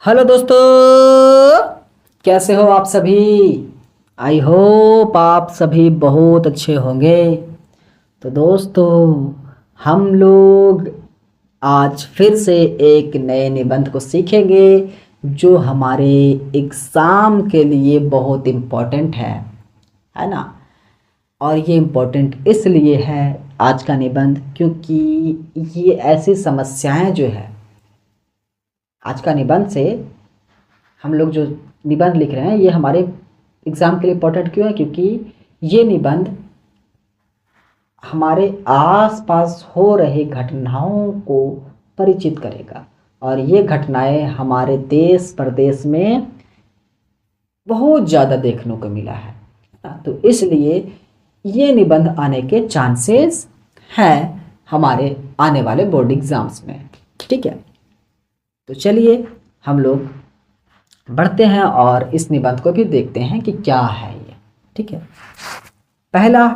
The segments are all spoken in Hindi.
हेलो दोस्तों, कैसे हो आप सभी। आई होप आप सभी बहुत अच्छे होंगे। तो दोस्तों, हम लोग आज फिर से एक नए निबंध को सीखेंगे जो हमारे एग्ज़ाम के लिए बहुत इम्पोर्टेंट है ना। और ये इम्पोर्टेंट इसलिए है आज का निबंध क्योंकि ये ऐसी समस्याएं जो है आज का निबंध से हम लोग जो निबंध लिख रहे हैं ये हमारे एग्ज़ाम के लिए इम्पोर्टेंट क्यों है, क्योंकि ये निबंध हमारे आसपास हो रहे घटनाओं को परिचित करेगा। और ये घटनाएं हमारे देश प्रदेश में बहुत ज़्यादा देखने को मिला है ना। तो इसलिए ये निबंध आने के चांसेस हैं हमारे आने वाले बोर्ड एग्ज़ाम्स में। ठीक है, तो चलिए हम लोग बढ़ते हैं और इस निबंध को भी देखते हैं कि क्या है ये। ठीक है, पहला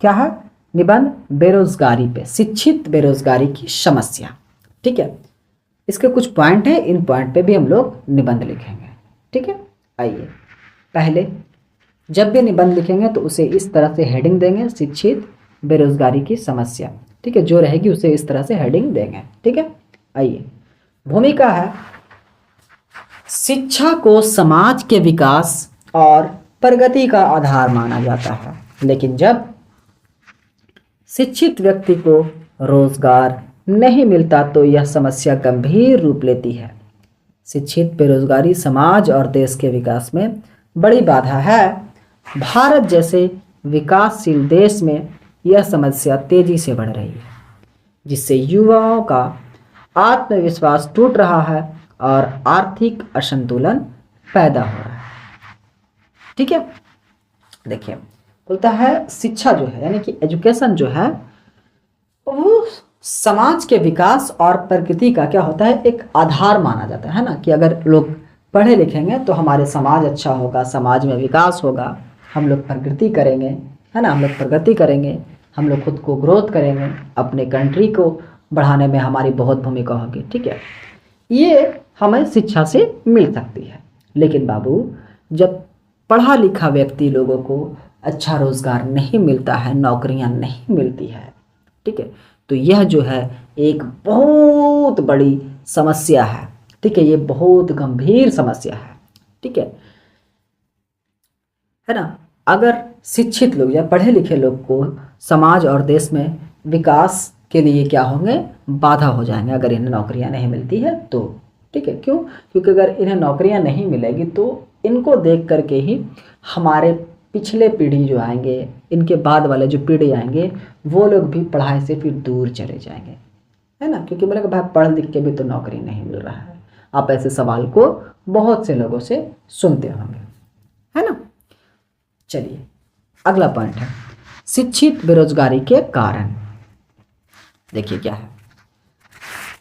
क्या है निबंध, बेरोजगारी पे, शिक्षित बेरोजगारी की समस्या। ठीक है, इसके कुछ पॉइंट हैं, इन पॉइंट पे भी हम लोग निबंध लिखेंगे। ठीक है, आइए पहले जब भी निबंध लिखेंगे तो उसे इस तरह से हेडिंग देंगे, शिक्षित बेरोजगारी की समस्या। ठीक है, जो रहेगी उसे इस तरह से हेडिंग देंगे। ठीक है, आइए भूमिका है, शिक्षा को समाज के विकास और प्रगति का आधार माना जाता है, लेकिन जब शिक्षित व्यक्ति को रोजगार नहीं मिलता तो यह समस्या गंभीर रूप लेती है। शिक्षित बेरोजगारी समाज और देश के विकास में बड़ी बाधा है। भारत जैसे विकासशील देश में यह समस्या तेजी से बढ़ रही है, जिससे युवाओं का आत्मविश्वास टूट रहा है और आर्थिक असंतुलन पैदा हो रहा है। ठीक है, देखिए बोलता है शिक्षा जो है यानी कि एजुकेशन जो है वो समाज के विकास और प्रगति का क्या होता है, एक आधार माना जाता है ना। कि अगर लोग पढ़े लिखेंगे तो हमारे समाज अच्छा होगा, समाज में विकास होगा, हम लोग प्रगति करेंगे, है ना। हम लोग प्रगति करेंगे, हम लोग खुद को ग्रोथ करेंगे, अपने कंट्री को बढ़ाने में हमारी बहुत भूमिका होगी। ठीक है, ये हमें शिक्षा से मिल सकती है। लेकिन बाबू, जब पढ़ा लिखा व्यक्ति लोगों को अच्छा रोज़गार नहीं मिलता है, नौकरियां नहीं मिलती है, ठीक है, तो यह जो है एक बहुत बड़ी समस्या है। ठीक है, ये बहुत गंभीर समस्या है। ठीक है ना। अगर शिक्षित लोग या पढ़े लिखे लोग को समाज और देश में विकास के लिए क्या होंगे, बाधा हो जाएंगे अगर इन्हें नौकरियां नहीं मिलती है तो। ठीक है, क्यों? क्योंकि अगर इन्हें नौकरियां नहीं मिलेगी तो इनको देख करके ही हमारे पिछले पीढ़ी जो आएंगे, इनके बाद वाले जो पीढ़ी आएंगे, वो लोग भी पढ़ाई से फिर दूर चले जाएंगे, है ना। क्योंकि बोले भाई पढ़ लिख के भी तो नौकरी नहीं मिल रहा है। आप ऐसे सवाल को बहुत से लोगों से सुनते होंगे, है ना। चलिए अगला पॉइंट है, शिक्षित बेरोजगारी के कारण। देखिए क्या है,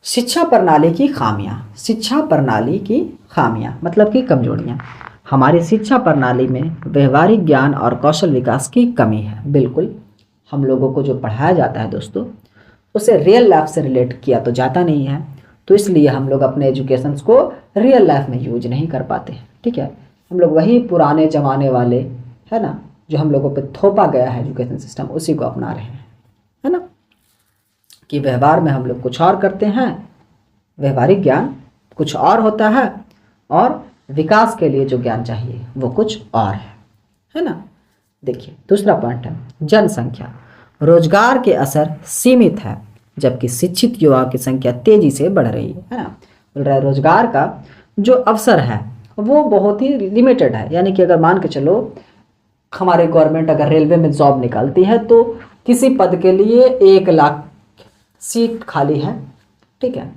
शिक्षा प्रणाली की खामियां। शिक्षा प्रणाली की खामियां मतलब कि कमजोरियां। हमारी शिक्षा प्रणाली में व्यवहारिक ज्ञान और कौशल विकास की कमी है। बिल्कुल, हम लोगों को जो पढ़ाया जाता है दोस्तों, उसे रियल लाइफ से रिलेट किया तो जाता नहीं है, तो इसलिए हम लोग अपने एजुकेशंस को रियल लाइफ में यूज नहीं कर पाते हैं। ठीक है, हम लोग वही पुराने ज़माने वाले, है ना, जो हम लोगों पे थोपा गया है एजुकेशन सिस्टम, उसी को अपना रहे हैं, है ना। कि व्यवहार में हम लोग कुछ और करते हैं, व्यवहारिक ज्ञान कुछ और होता है, और विकास के लिए जो ज्ञान चाहिए वो कुछ और है ना। देखिए दूसरा पॉइंट है, जनसंख्या। रोजगार के असर सीमित है जबकि शिक्षित युवाओं की संख्या तेजी से बढ़ रही है ना। बोल रहा है रोजगार का जो अवसर है वो बहुत ही लिमिटेड है। यानी कि अगर मान के चलो हमारे गवर्नमेंट अगर रेलवे में जॉब निकालती है तो किसी पद के लिए 1 लाख सीट खाली है। ठीक है,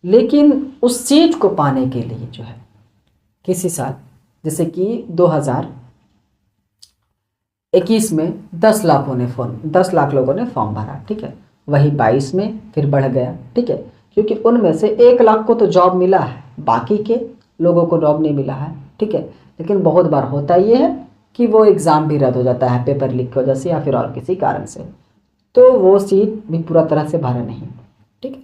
लेकिन उस सीट को पाने के लिए जो है किसी साल, जैसे कि 2021 में 10 लाख लोगों ने फॉर्म भरा। ठीक है, वही 22 में फिर बढ़ गया। ठीक है, क्योंकि उनमें से 1 लाख को तो जॉब मिला है, बाकी के लोगों को जॉब नहीं मिला है। ठीक है, लेकिन बहुत बार होता ये है कि वो एग्ज़ाम भी रद्द हो जाता है पेपर लीक की वजह से या फिर और किसी कारण से, तो वो सीट भी पूरा तरह से भरा नहीं। ठीक है,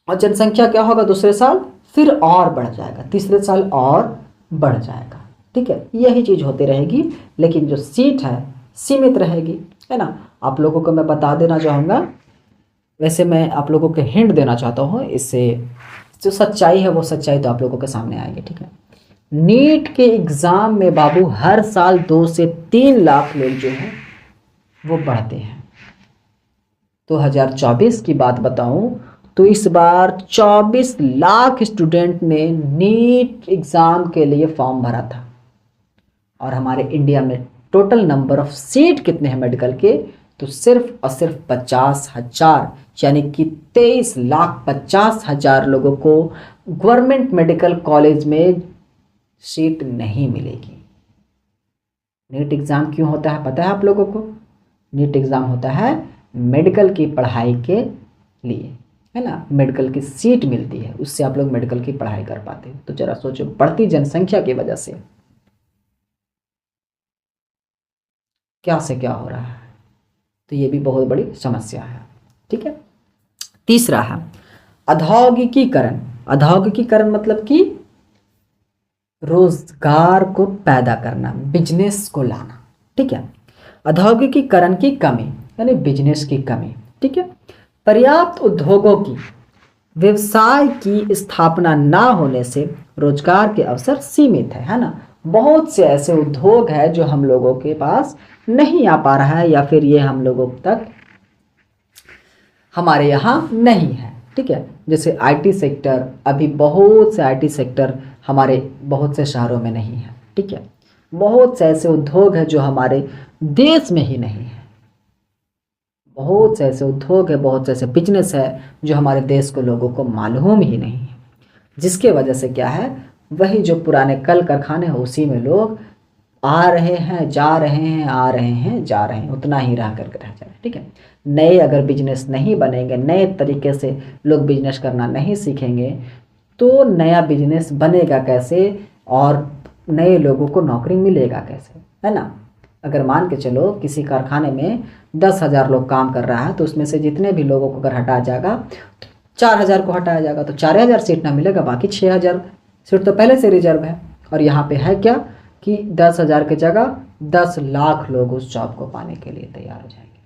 और जनसंख्या क्या होगा दूसरे साल, फिर और बढ़ जाएगा, तीसरे साल और बढ़ जाएगा। ठीक है, यही चीज़ होती रहेगी, लेकिन जो सीट है सीमित रहेगी, है ना। आप लोगों को मैं बता देना चाहूँगा, वैसे मैं आप लोगों को हिंट देना चाहता हूँ, इससे जो सच्चाई है वो सच्चाई तो आप लोगों के सामने आएगी। ठीक है, नीट के एग्ज़ाम में बाबू हर साल 2 से 3 लाख लोग जो हैं वो बढ़ते हैं। 2024 की बात बताऊं तो इस बार 24 लाख स्टूडेंट ने नीट एग्ज़ाम के लिए फॉर्म भरा था। और हमारे इंडिया में टोटल नंबर ऑफ सीट कितने हैं मेडिकल के, तो सिर्फ और सिर्फ 50,000, यानी कि 23,50,000 लोगों को गवर्नमेंट मेडिकल कॉलेज में सीट नहीं मिलेगी। नीट एग्ज़ाम क्यों होता है पता है आप लोगों को? नीट एग्ज़ाम होता है मेडिकल की पढ़ाई के लिए, है ना। मेडिकल की सीट मिलती है, उससे आप लोग मेडिकल की पढ़ाई कर पाते हो। तो जरा सोचो, बढ़ती जनसंख्या की वजह से क्या से क्या हो रहा है, तो ये भी बहुत बड़ी समस्या है। ठीक है, तीसरा है औद्योगिकीकरण। औद्योगिकीकरण मतलब कि रोजगार को पैदा करना, बिजनेस को लाना। ठीक है, औद्योगिकीकरण की कमी यानी बिजनेस की कमी। ठीक है, पर्याप्त उद्योगों की व्यवसाय की स्थापना ना होने से रोजगार के अवसर सीमित है ना। बहुत से ऐसे उद्योग है जो हम लोगों के पास नहीं आ पा रहा है, या फिर ये हम लोगों तक हमारे यहाँ नहीं है। ठीक है, जैसे आईटी सेक्टर, अभी बहुत से आईटी सेक्टर हमारे बहुत से शहरों में नहीं है। ठीक है, बहुत से ऐसे उद्योग है जो हमारे देश में ही नहीं है। बहुत से ऐसे उद्योग है, बहुत से ऐसे बिजनेस है जो हमारे देश को लोगों को मालूम ही नहीं है, जिसके वजह से क्या है, वही जो पुराने कल कारखाने हैं उसी में लोग आ रहे हैं, जा रहे हैं, आ रहे हैं, जा रहे हैं, उतना ही रह करके रह जा रहे हैं। ठीक है, नए अगर बिजनेस नहीं बनेंगे, नए तरीके से लोग बिजनेस करना नहीं सीखेंगे, तो नया बिजनेस बनेगा कैसे और नए लोगों को नौकरी मिलेगा कैसे, है ना। अगर मान के चलो किसी कारखाने में 10,000 लोग काम कर रहा है, तो उसमें से जितने भी लोगों को अगर हटाया जाएगा तो 4,000 को हटाया जाएगा, तो 4,000 सीट ना मिलेगा, बाकी 6,000 सीट तो पहले से रिजर्व है। और यहाँ पे है क्या कि 10,000 की जगह 10 लाख लोग उस जॉब को पाने के लिए तैयार हो जाएंगे।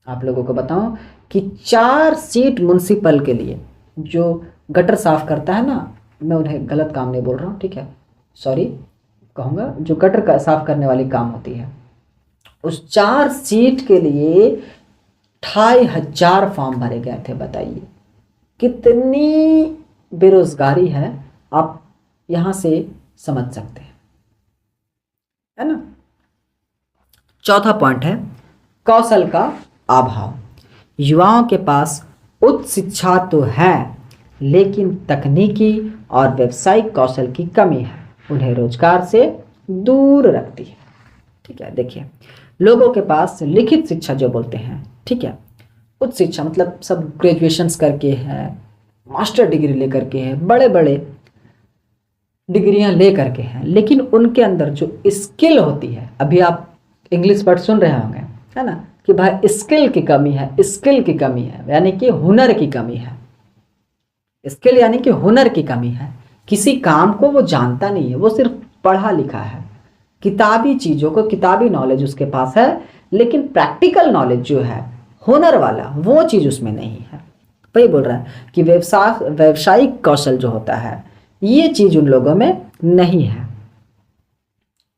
आप लोगों को बताऊं कि 4 सीट म्युनिसिपल के लिए, जो गटर साफ करता है ना, मैं उन्हें गलत काम नहीं बोल रहा हूँ, ठीक है, सॉरी कहूँगा, जो गटर का साफ करने वाली काम होती है, उस 4 सीट के लिए 2,500 फॉर्म भरे गए थे। बताइए कितनी बेरोजगारी है, आप यहाँ से समझ सकते हैं, है ना। चौथा पॉइंट है कौशल का अभाव। युवाओं के पास उच्च शिक्षा तो है, लेकिन तकनीकी और व्यावसायिक कौशल की कमी है, उन्हें रोजगार से दूर रखती है। ठीक है, देखिए लोगों के पास लिखित शिक्षा जो बोलते हैं, ठीक है, उच्च शिक्षा मतलब सब ग्रेजुएशंस करके है, मास्टर डिग्री लेकर के है, बड़े बड़े डिग्रियां ले करके हैं, लेकिन उनके अंदर जो स्किल होती है, अभी आप इंग्लिश वर्ड सुन रहे होंगे, है ना, कि भाई स्किल की कमी है, स्किल की कमी है, यानी कि हुनर की कमी है। स्किल यानी कि हुनर की कमी है, किसी काम को वो जानता नहीं है, वो सिर्फ पढ़ा लिखा है, किताबी चीज़ों को, किताबी नॉलेज उसके पास है, लेकिन प्रैक्टिकल नॉलेज जो है हुनर वाला, वो चीज़ उसमें नहीं है। वही बोल रहा है कि व्यावसायिक कौशल जो होता है, ये चीज़ उन लोगों में नहीं है,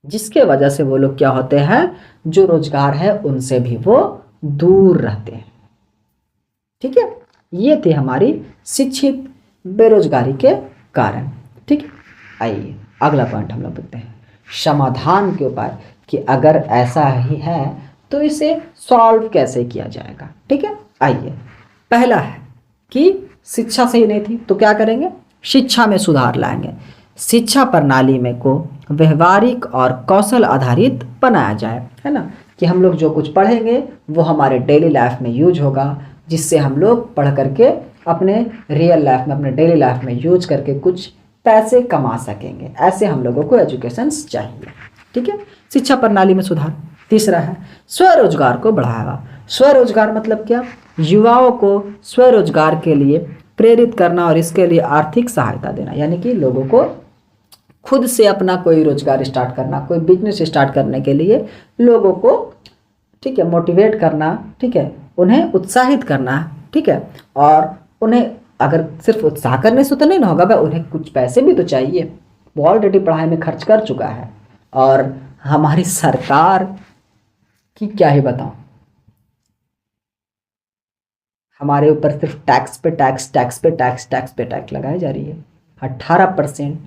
जिसके वजह से वो लोग क्या होते हैं, जो रोजगार है उनसे भी वो दूर रहते हैं। ठीक है, ये थे हमारी शिक्षित बेरोजगारी के कारण। ठीक है, आइए अगला पॉइंट हम लोग देखते हैं, समाधान के उपाय, कि अगर ऐसा ही है तो इसे सॉल्व कैसे किया जाएगा। ठीक है, आइए, पहला है कि शिक्षा सही नहीं थी तो क्या करेंगे, शिक्षा में सुधार लाएंगे। शिक्षा प्रणाली में को व्यवहारिक और कौशल आधारित बनाया जाए, है ना, कि हम लोग जो कुछ पढ़ेंगे वो हमारे डेली लाइफ में यूज होगा, जिससे हम लोग पढ़ करके अपने रियल लाइफ में, अपने डेली लाइफ में यूज करके कुछ पैसे कमा सकेंगे। ऐसे हम लोगों को एजुकेशन चाहिए। ठीक है, शिक्षा प्रणाली में सुधार। तीसरा है स्वरोजगार को बढ़ावा। स्वरोजगार मतलब क्या, युवाओं को स्वरोजगार के लिए प्रेरित करना और इसके लिए आर्थिक सहायता देना, यानी कि लोगों को खुद से अपना कोई रोजगार स्टार्ट करना, कोई बिजनेस स्टार्ट करने के लिए लोगों को, ठीक है, मोटिवेट करना, ठीक है, उन्हें उत्साहित करना, ठीक है। और उन्हें अगर सिर्फ उत्साह करने से तो नहीं ना होगा भाई, उन्हें कुछ पैसे भी तो चाहिए। वो ऑलरेडी पढ़ाई में खर्च कर चुका है, और हमारी सरकार की क्या ही बताऊं, हमारे ऊपर सिर्फ टैक्स पे टैक्स, टैक्स पे टैक्स, टैक्स पे टैक्स लगाई जा रही है। 18%,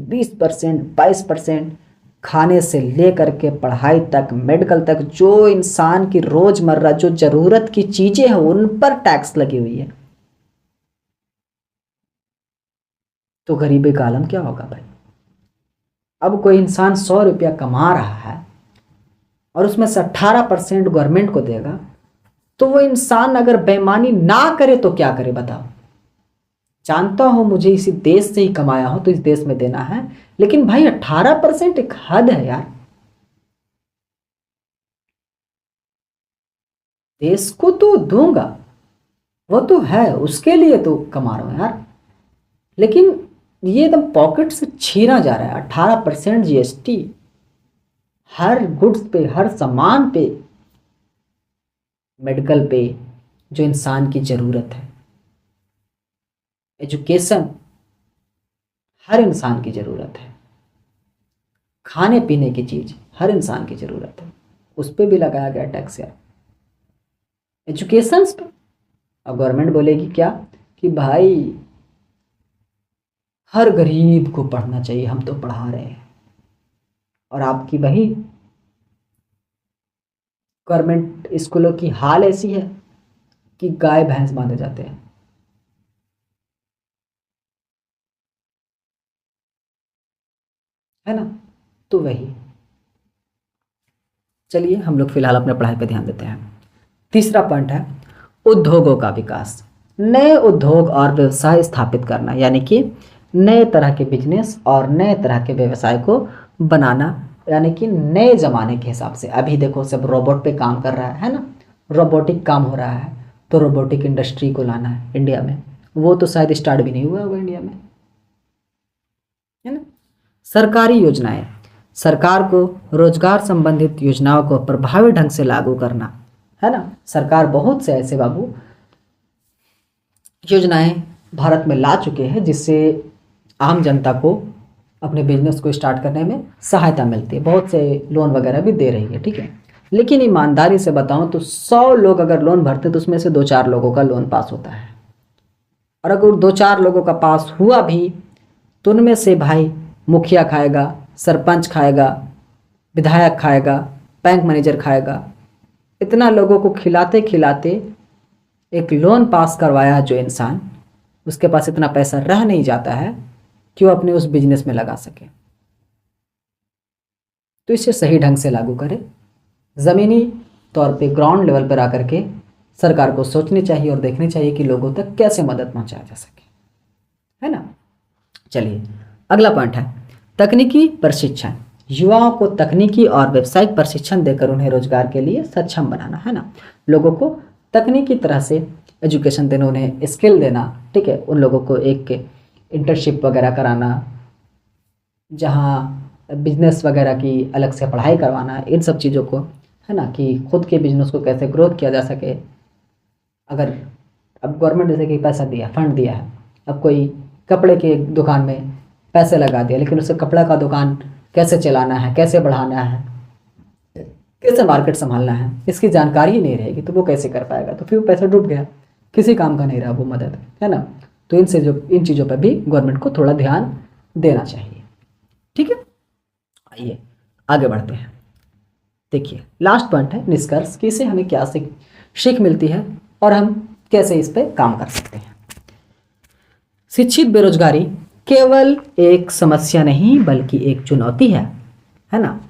20%, 22%, खाने से लेकर के पढ़ाई तक, मेडिकल तक, जो इंसान की रोजमर्रा जो जरूरत की चीजें हैं उन पर टैक्स लगी हुई है। तो गरीबी का आलम क्या होगा भाई। अब कोई इंसान 100 रुपया कमा रहा है और उसमें से 18% गवर्नमेंट को देगा, तो वो इंसान अगर बेईमानी ना करे तो क्या करे बताओ। जानता हूं मुझे इसी देश से ही कमाया हूं तो इस देश में देना है, लेकिन भाई 18% एक हद है यार। देश को तो दूंगा, वो तो है, उसके लिए तो कमा रहा हूं यार, लेकिन ये एकदम पॉकेट से छीना जा रहा है। 18% जीएसटी हर गुड्स पे, हर सामान पे, मेडिकल पे, जो इंसान की जरूरत है, एजुकेशन हर इंसान की ज़रूरत है, खाने पीने की चीज़ हर इंसान की ज़रूरत है, उस पर भी लगाया गया टैक्स यार, एजुकेशन पे। अब गवर्नमेंट बोलेगी क्या कि भाई हर गरीब को पढ़ना चाहिए, हम तो पढ़ा रहे हैं, और आपकी वही गवर्नमेंट स्कूलों की हाल ऐसी है कि गाय भैंस बांधे जाते हैं, है ना। तो वही, चलिए हम लोग फिलहाल अपने पढ़ाई पे ध्यान देते हैं। तीसरा पॉइंट है उद्योगों का विकास, नए उद्योग और व्यवसाय स्थापित करना, यानी कि नए तरह के बिजनेस और नए तरह के व्यवसाय को बनाना, यानी कि नए ज़माने के हिसाब से। अभी देखो सब रोबोट पे काम कर रहा है ना, रोबोटिक काम हो रहा है, तो रोबोटिक इंडस्ट्री को लाना है इंडिया में, वो तो शायद स्टार्ट भी नहीं हुआ होगा इंडिया में, है ना। सरकारी योजनाएं, सरकार को रोजगार संबंधित योजनाओं को प्रभावी ढंग से लागू करना, है ना। सरकार बहुत से ऐसे बाबू योजनाएं भारत में ला चुके हैं जिससे आम जनता को अपने बिजनेस को स्टार्ट करने में सहायता मिलती है, बहुत से लोन वगैरह भी दे रही है, ठीक है। लेकिन ईमानदारी से बताऊं तो 100 लोग अगर लोन भरते तो उसमें से 2-4 लोगों का लोन पास होता है, और अगर 2-4 लोगों का पास हुआ भी तो उनमें से भाई मुखिया खाएगा, सरपंच खाएगा, विधायक खाएगा, बैंक मैनेजर खाएगा। इतना लोगों को खिलाते खिलाते एक लोन पास करवाया जो इंसान, उसके पास इतना पैसा रह नहीं जाता है कि वो अपने उस बिजनेस में लगा सके। तो इसे सही ढंग से लागू करें, ज़मीनी तौर पे ग्राउंड लेवल पर आकर के सरकार को सोचनी चाहिए और देखनी चाहिए कि लोगों तक कैसे मदद पहुंचाया जा सके, है ना। चलिए अगला पॉइंट है तकनीकी प्रशिक्षण, युवाओं को तकनीकी और व्यावसायिक प्रशिक्षण देकर उन्हें रोजगार के लिए सक्षम बनाना, है ना। लोगों को तकनीकी तरह से एजुकेशन देना, उन्हें स्किल देना, ठीक है। उन लोगों को एक इंटर्नशिप वगैरह कराना, जहाँ बिजनेस वगैरह की अलग से पढ़ाई करवाना, इन सब चीज़ों को, है ना, कि खुद के बिजनेस को कैसे ग्रोथ किया जा सके। अगर अब गवर्नमेंट जैसे कि पैसा दिया, फंड दिया है, अब कोई कपड़े के दुकान में पैसे लगा दिया, लेकिन उसे कपड़ा का दुकान कैसे चलाना है, कैसे बढ़ाना है, कैसे मार्केट संभालना है, इसकी जानकारी ही नहीं रहेगी तो वो कैसे कर पाएगा, तो फिर वो पैसा डूब गया, किसी काम का नहीं रहा वो मदद, है ना। तो इन चीज़ों पर भी गवर्नमेंट को थोड़ा ध्यान देना चाहिए, ठीक है। आइए आगे बढ़ते हैं। देखिए लास्ट पॉइंट है निष्कर्ष, कि इससे हमें क्या सीख मिलती है और हम कैसे इस पर काम कर सकते हैं। शिक्षित बेरोजगारी केवल एक समस्या नहीं बल्कि एक चुनौती है ना,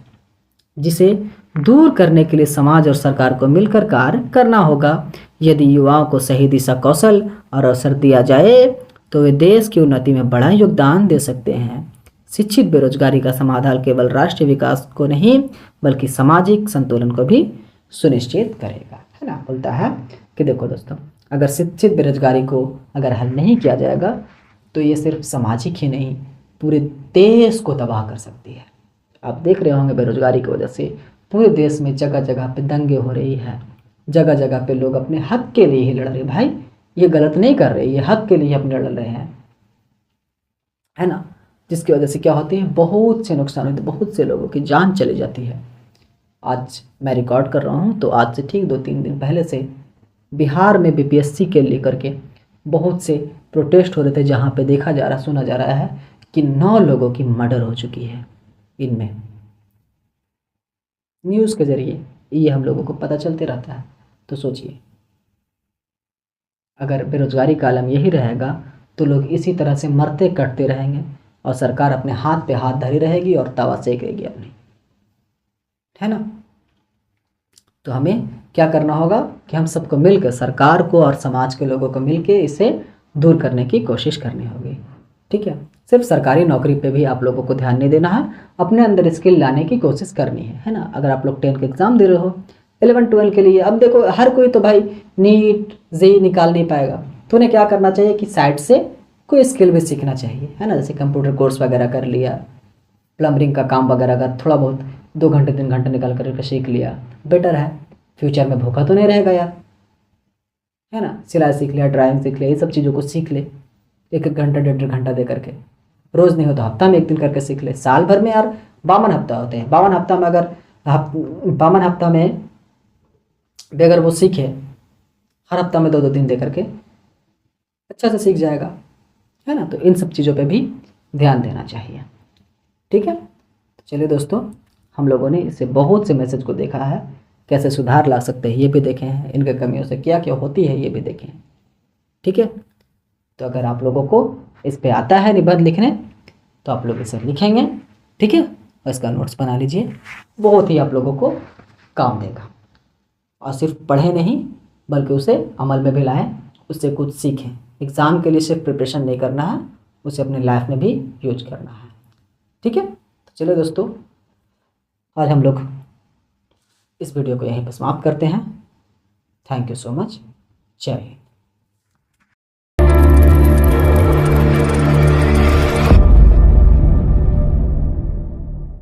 जिसे दूर करने के लिए समाज और सरकार को मिलकर कार्य करना होगा। यदि युवाओं को सही दिशा, कौशल और अवसर दिया जाए तो वे देश की उन्नति में बड़ा योगदान दे सकते हैं। शिक्षित बेरोजगारी का समाधान केवल राष्ट्रीय विकास को नहीं बल्कि सामाजिक संतुलन को भी सुनिश्चित करेगा, है ना। बोलता है कि देखो दोस्तों, अगर शिक्षित बेरोजगारी को अगर हल नहीं किया जाएगा तो ये सिर्फ सामाजिक ही नहीं, पूरे देश को तबाह कर सकती है। आप देख रहे होंगे बेरोजगारी की वजह से पूरे देश में जगह जगह पे दंगे हो रही है, जगह जगह पे लोग अपने हक के लिए ही लड़ रहे। भाई ये गलत नहीं कर रहे, ये हक के लिए अपने लड़ रहे हैं, है ना। जिसकी वजह से क्या होती है, बहुत से नुकसान होते हैं, बहुत से लोगों की जान चली जाती है। आज मैं रिकॉर्ड कर रहा हूँ तो आज से ठीक 2-3 दिन पहले से बिहार में बीपीएससी के लेकर के बहुत से प्रोटेस्ट हो रहे थे, जहाँ पे देखा जा रहा, सुना जा रहा है कि 9 लोगों की मर्डर हो चुकी है। इनमें न्यूज़ के ज़रिए ये हम लोगों को पता चलते रहता है। तो सोचिए, अगर बेरोजगारी का आलम यही रहेगा तो लोग इसी तरह से मरते कटते रहेंगे और सरकार अपने हाथ पे हाथ धरी रहेगी और तवा सेकेगी अपनी, है ना। तो हमें क्या करना होगा कि हम सबको मिलकर, सरकार को और समाज के लोगों को मिलकर इसे दूर करने की कोशिश करनी होगी। ठीक है, सिर्फ सरकारी नौकरी पे भी आप लोगों को ध्यान नहीं देना है, अपने अंदर स्किल लाने की कोशिश करनी है ना। अगर आप लोग 10 के एग्ज़ाम दे रहे हो, 11-12 के लिए, अब देखो हर कोई तो भाई नीट जेईई निकाल नहीं पाएगा, तो उन्हें क्या करना चाहिए कि साइड से कोई स्किल भी सीखना चाहिए, है ना। जैसे कंप्यूटर कोर्स वगैरह कर लिया, प्लम्बरिंग का काम वगैरह अगर थोड़ा बहुत 2 घंटे 3 घंटे निकाल कर सीख लिया, बेटर है। फ्यूचर में भूखा तो नहीं रहेगा यार, है ना। सिलाई सीख लिया, ड्राइंग सीख लिया, ये सब चीज़ों को सीख ले, 1-1 घंटा 1.5 घंटा दे करके, रोज़ नहीं होता हफ्ता में 1 दिन करके सीख ले। साल भर में यार 52 हफ्ता होते हैं, 52 हफ्ता में अगर 52 हफ्ता में भी अगर वो सीखे, हर हफ्ता में 2-2 दिन दे करके, अच्छा से सीख जाएगा, है ना। तो इन सब चीज़ों पे भी ध्यान देना चाहिए। ठीक है, तो चलिए दोस्तों, हम लोगों ने इससे बहुत से मैसेज को देखा है, कैसे सुधार ला सकते हैं ये भी देखे हैं, इनके कमियों से क्या क्या होती है ये भी देखे हैं। ठीक है, तो अगर आप लोगों को इस पे आता है निबंध लिखने तो आप लोग इसे लिखेंगे, ठीक है, और इसका नोट्स बना लीजिए, बहुत ही आप लोगों को काम देगा। और सिर्फ पढ़े नहीं बल्कि उसे अमल में भी लाएं, उससे कुछ सीखें। एग्ज़ाम के लिए सिर्फ प्रिपरेशन नहीं करना है, उसे अपनी लाइफ में भी यूज करना है। ठीक है, तो चलिए दोस्तों, आज हम लोग इस वीडियो को यहीं पर समाप्त करते हैं। Thank you so much. जय हिंद।